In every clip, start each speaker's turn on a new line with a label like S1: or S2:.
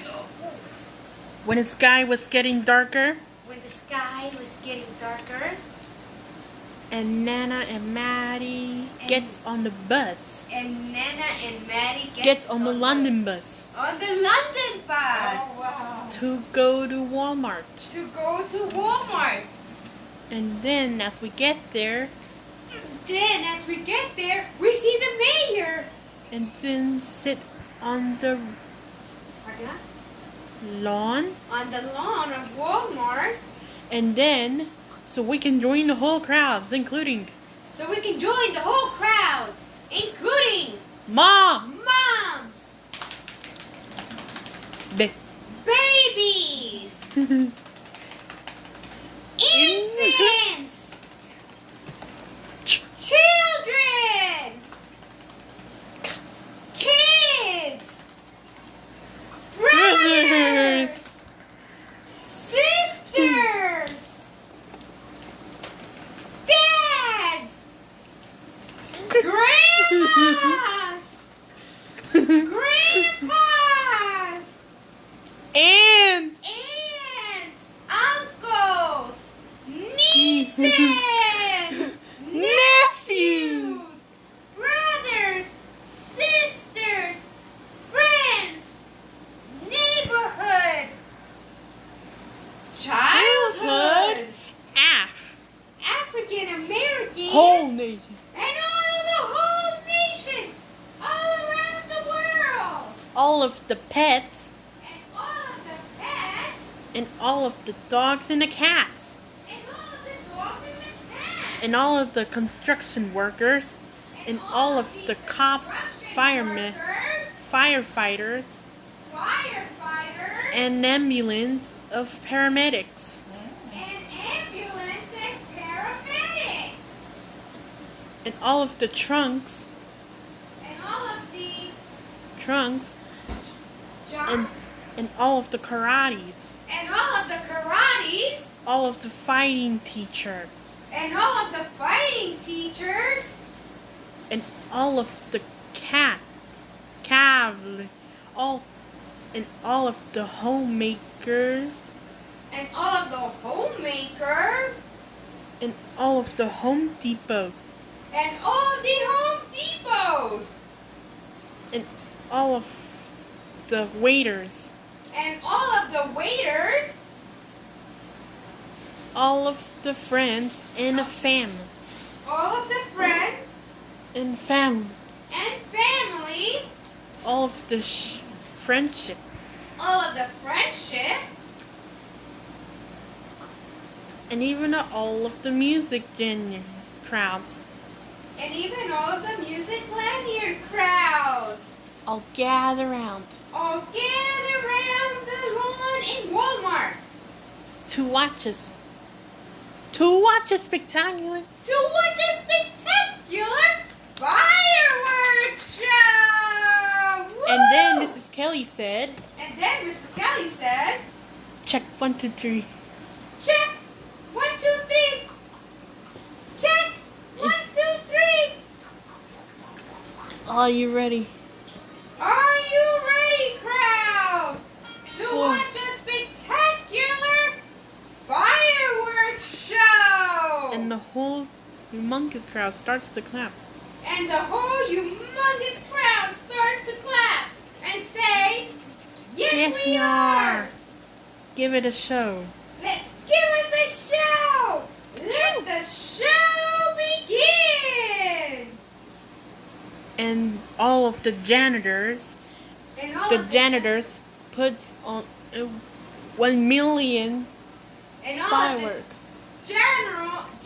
S1: go.
S2: When the sky was getting darker.
S1: When the sky was getting darker.
S2: And Nana and Maddie gets on the bus.
S1: And Nana and Maddie
S2: gets on the London bus.
S1: On the London bus.
S3: Oh, wow.
S2: To go to Walmart.
S1: To go to Walmart.
S2: And then as we get there.
S1: We see the mayor.
S2: And then sit on the lawn.
S1: On the lawn of Walmart.
S2: And then, so we can join the whole crowds, including.
S1: So we can join the whole crowds, including
S2: Moms.
S1: Babies. Infants. Children. Kids. Brothers. Sisters. Dads. Grandmas. Grandpas.
S2: Aunts.
S1: Uncles. Nieces.
S2: Nephews.
S1: Brothers. Sisters. Friends. Neighborhood. Childhood. African Americans.
S2: Whole nation.
S1: And all of the whole nations. All around the world.
S2: All of the pets.
S1: And all of the pets.
S2: And all of the dogs and the cats.
S1: And all of the dogs and the cats.
S2: And all of the construction workers. And all of the cops, firemen, firefighters, and ambulance of paramedics.
S1: And ambulance and paramedics.
S2: And all of the trunks.
S1: And all of the
S2: Trunks.
S1: jumps.
S2: And all of the karates.
S1: And all of the karates.
S2: All of the fighting teacher.
S1: And all of the fighting teachers.
S2: And all of the and all of the homemakers.
S1: And all of the homemakers.
S2: And all of the Home Depot.
S1: And all of the Home Depots.
S2: And all of the waiters.
S1: And all of the waiters.
S2: All of the friends and the family.
S1: All of the friends
S2: And family.
S1: and family.
S2: All of the friendship.
S1: All of the friendship.
S2: And even all of the music genius crowds.
S1: And even all of the music lanyard crowds.
S2: All gather round.
S1: All gather around the lawn in Walmart.
S2: To watch us. To watch a spectacular.
S1: To watch a spectacular fireworks show! Woo!
S2: And then Mrs. Kelly said,
S1: And then Mr. Kelly says,
S2: check 1, 2, 3.
S1: check, 1, 2, 3. Check, 1, 2, 3.
S2: Are you ready?
S1: Are you ready, crowd? To
S2: For-
S1: watch a spectacular fireworks show!
S2: And the whole humongous crowd starts to clap.
S1: And the whole humongous crowd starts to clap and say, Yes, we are!
S2: Give it a show.
S1: Give us a show! Let the show begin!
S2: And all of the janitors,
S1: And all
S2: the
S1: of
S2: janitors puts on 1 million
S1: and all
S2: fireworks.
S1: of the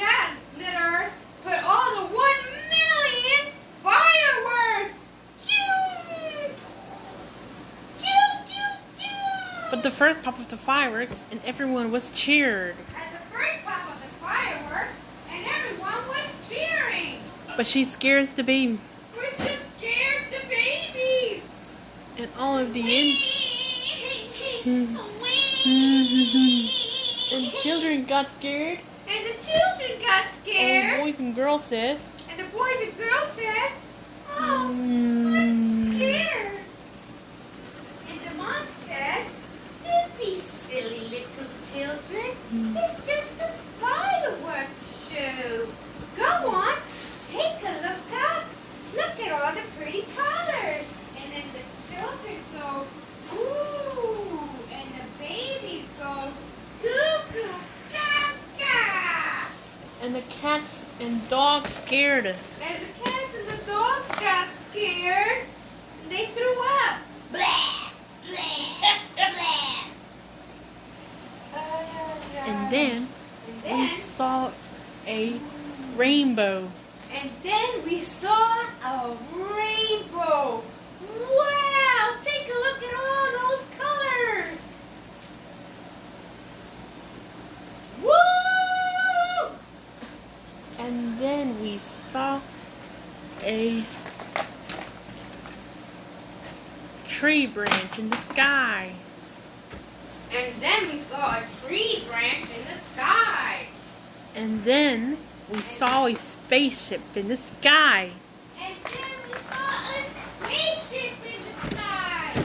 S1: janitor put all the 1 million fireworks! Choo! Choo, choo, choo!
S2: But the first pop of the fireworks, and everyone was cheered.
S1: At the first pop of the fireworks, and everyone was cheering!
S2: But she scares the baby.
S1: We're just scared the babies!
S2: And all of the and children got scared.
S1: And the children got
S2: And
S1: scared.
S2: boys and girls says,
S1: And the boys and girls said, Oh,
S2: Mm.
S1: I'm scared. And the mom says,
S2: scared.
S1: And the cats and the dogs got scared. And they threw up. Blah, blah, blah.
S2: And then
S1: And
S2: we
S1: then,
S2: saw a rainbow.
S1: and then we saw a rainbow. Wow! Take a look at all those colors. Woo!
S2: And then we saw a tree branch in the sky.
S1: And then we saw a tree branch in the sky.
S2: And then we saw a spaceship in the sky.
S1: And then we saw a spaceship in the sky.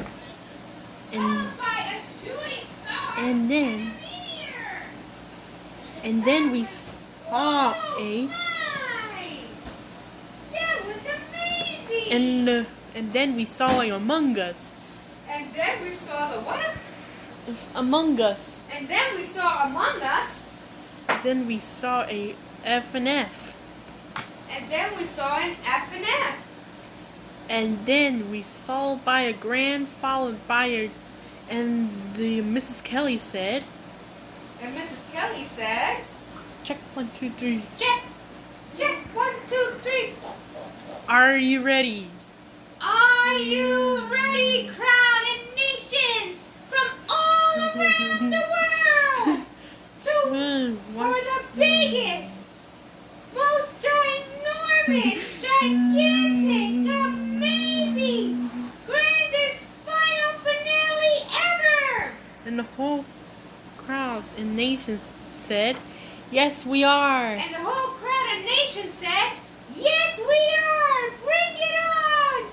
S2: And
S1: Followed by a shooting star.
S2: and then
S1: and a meteor.
S2: and then we saw
S1: Oh
S2: a
S1: my! That was amazing.
S2: and then we saw a Among Us.
S1: And then we saw the what?
S2: Among Us.
S1: And then we saw Among Us.
S2: Then we saw a FNF.
S1: And then we saw an F and F.
S2: And then we saw by a grand followed by a and the Mrs. Kelly said,
S1: And Mrs. Kelly said,
S2: check 1, 2, 3.
S1: check, check, 1, 2, 3.
S2: Are you ready?
S1: Are you ready, crowd and nations from all around the world for the biggest, most ginormous, gigantic, amazing, grandest final finale ever?
S2: And the whole crowd and nations said, yes, we are.
S1: And the whole crowd of nations said, yes, we are! Bring it on!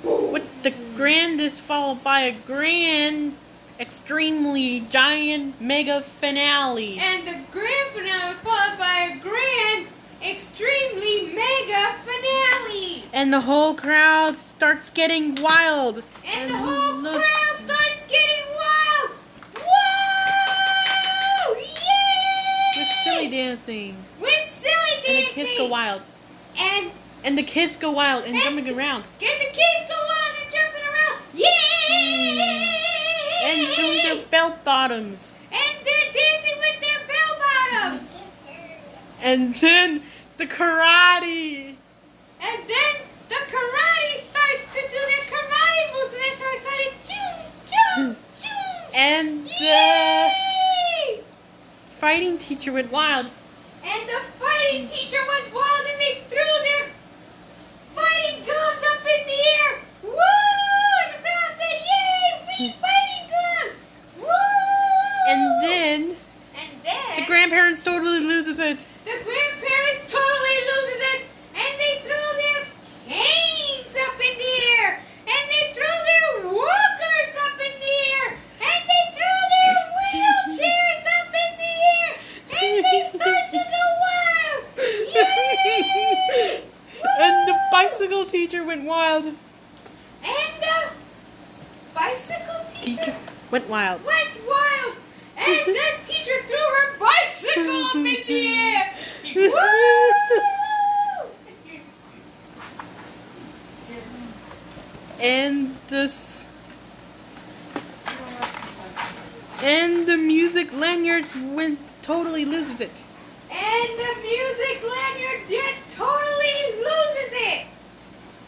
S1: Choo!
S2: With the grandest followed by a grand, extremely giant mega finale.
S1: And the grand finale was followed by a grand, extremely mega finale!
S2: And the whole crowd starts getting wild.
S1: And the whole
S2: look-
S1: crowd starts getting wild! Whoa! Yay!
S2: with silly dancing.
S1: With silly
S2: And
S1: dancing!
S2: the kids go wild.
S1: And
S2: And the kids go wild and jumping around.
S1: get the kids go wild and jumping around! Yay!
S2: And doing their belt bottoms.
S1: And they're dancing with their bell bottoms!
S2: And then the karate.
S1: And then the karate starts to do their karate moves and they start excited. Choo, choo, choo.
S2: And the
S1: Yay!
S2: fighting teacher went wild.
S1: And the fighting teacher went wild and they threw their fighting gloves up in the air. Woo! And the crowd said, yay, free fighting gloves. Woo!
S2: And then
S1: And
S2: the grandparents totally loses it.
S1: the grandparents totally loses it, and they throw their canes up in the air, and they throw their walkers up in the air, and they throw their wheelchairs up in the air, and they start to go wild. Yay!
S2: And the bicycle teacher went wild.
S1: And the bicycle teacher
S2: Went wild.
S1: went wild, and the teacher threw her bicycle up in the air. Woo!
S2: And the music lanyards went totally loses it.
S1: And the music lanyard did totally loses it.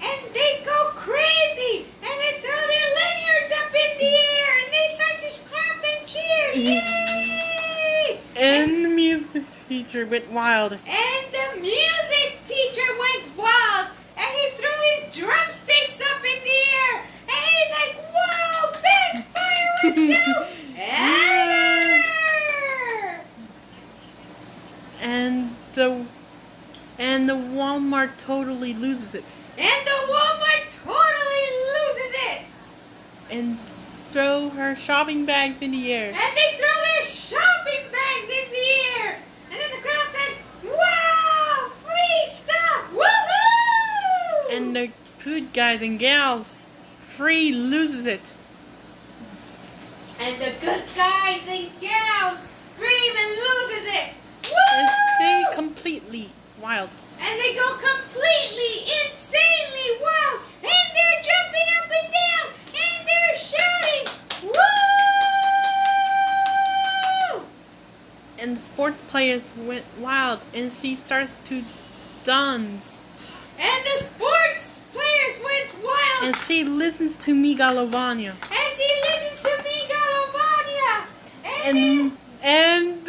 S1: And they go crazy. And they throw their lanyards up in the air. And they start to clap and cheer. Yay!
S2: And the music teacher went wild.
S1: And the music teacher went wild. And he threw his drumsticks up in the air. And he's like, whoa, best fireworks show ever!
S2: And the Walmart totally loses it.
S1: And the Walmart totally loses it.
S2: And throw her shopping bags in the air.
S1: And they throw their shopping bags in the air. And then the crowd said, wow, free stuff, woohoo!
S2: And the good guys and gals free loses it.
S1: And the good guys and gals scream and loses it.
S2: and they
S1: Woo!
S2: completely wild.
S1: And they go completely, insanely wild. And they're jumping up and down. And they're shouting. Woo!
S2: And the sports players went wild, and she starts to dance.
S1: And the sports players went wild.
S2: And she listens to Megalovania.
S1: And she listens to Megalovania. And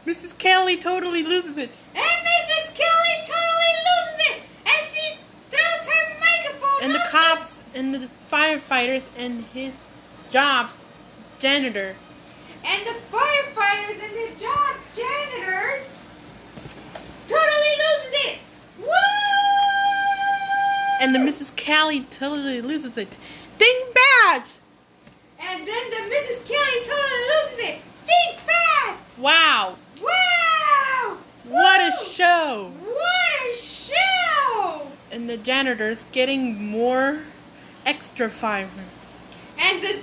S2: Mrs. Kelly totally loses it.
S1: Mrs. Kelly totally loses it. And she throws her microphone
S2: And the
S1: up
S2: cops and the firefighters and his jobs, janitor.
S1: And the firefighters and the job janitors totally loses it. Woo!
S2: And the Mrs. Kelly totally loses it. Ding badge!
S1: And then the Mrs. Kelly totally loses it. Think fast!
S2: Wow!
S1: Wow!
S2: What a
S1: Woo!
S2: show!
S1: What a show!
S2: And the janitor's getting more extra fire.
S1: And the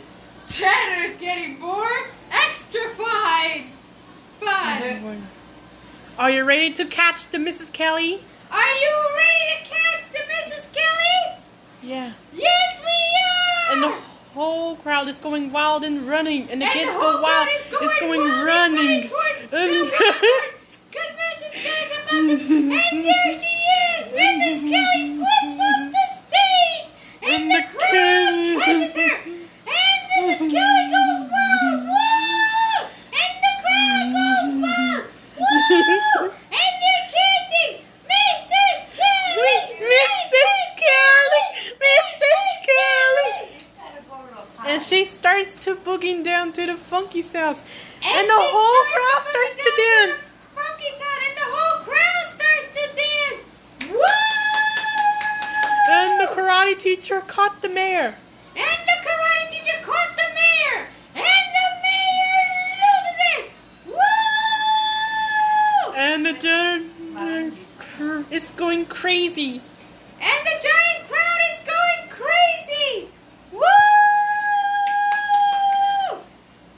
S1: janitor's getting more extra fun.
S2: Are you ready to catch the Mrs. Kelly?
S1: Are you ready to catch the Mrs. Kelly?
S2: Yeah.
S1: Yes, we are!
S2: And the whole crowd is going wild and running, and the
S1: And
S2: kids
S1: the whole
S2: go wild.
S1: crowd is going
S2: It's going
S1: wild and
S2: running.
S1: towards the
S2: And-
S1: water. 'Cause Mrs. Kelly's about to... And there she is! Mrs. Kelly flips off the stage! And
S2: And
S1: the
S2: the
S1: crowd
S2: kid-
S1: catches her! And Mrs. Kelly goes wild! Woo! And the crowd goes wild! Woo! And they're chanting, Mrs. Kelly!
S2: Mrs. Kelly! Mrs. Kelly! And she starts to boogie down to the funky sounds. And the
S1: she
S2: whole
S1: starts
S2: crowd
S1: to
S2: starts
S1: boogie
S2: to
S1: down
S2: dance.
S1: the funky sound, and the whole crowd starts to dance. Woo!
S2: And the karate teacher caught the mayor.
S1: And the karate teacher caught the mayor. And the mayor loses it. Woo!
S2: And the janitor is going crazy.
S1: And the giant crowd is going crazy. Woo!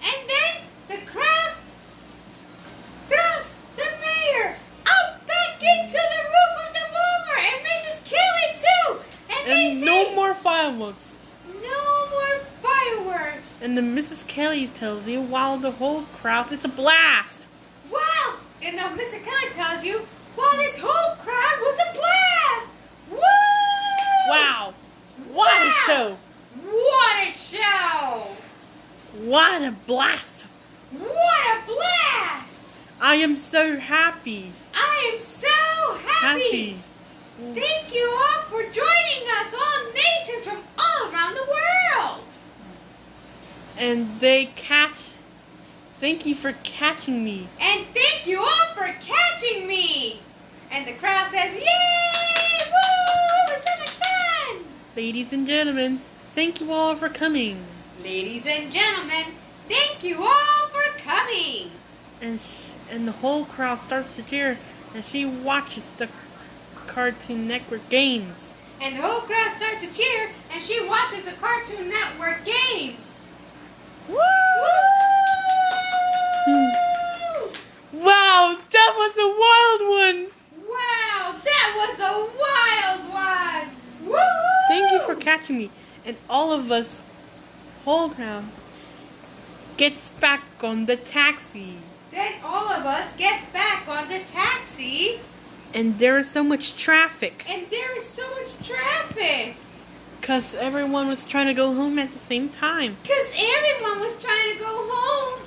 S1: And then the crowd throws the mayor up back into the roof of the boomer, and Mrs. Kelly too. And they
S2: And
S1: say,
S2: no more fireworks.
S1: no more fireworks.
S2: And the Mrs. Kelly tells you while the whole crowd, it's a blast.
S1: Wow! And now Mr. Kelly tells you, well, this whole crowd was a blast. Woo!
S2: Wow. What a
S1: Wow.
S2: show.
S1: What a show!
S2: What a blast.
S1: What a blast!
S2: I am so happy.
S1: I am so happy. Thank you all for joining us, all nations from all around the world.
S2: And they catch. Thank you for catching me.
S1: And thank you all for catching me. And the crowd says, yay! Woo! It was so much fun.
S2: Ladies and gentlemen, thank you all for coming.
S1: Ladies and gentlemen, thank you all for coming.
S2: And the whole crowd starts to cheer, and she watches the Cartoon Network games.
S1: And the whole crowd starts to cheer, and she watches the Cartoon Network games.
S2: Woo!
S1: Woo!
S2: Wow, that was a wild one.
S1: Wow, that was a wild one. Woo!
S2: Thank you for catching me. And all of us, whole crowd, gets back on the taxi.
S1: Then all of us get back on the taxi,
S2: And there is so much traffic.
S1: and there is so much traffic.
S2: Because everyone was trying to go home at the same time.
S1: Because everyone was trying to go home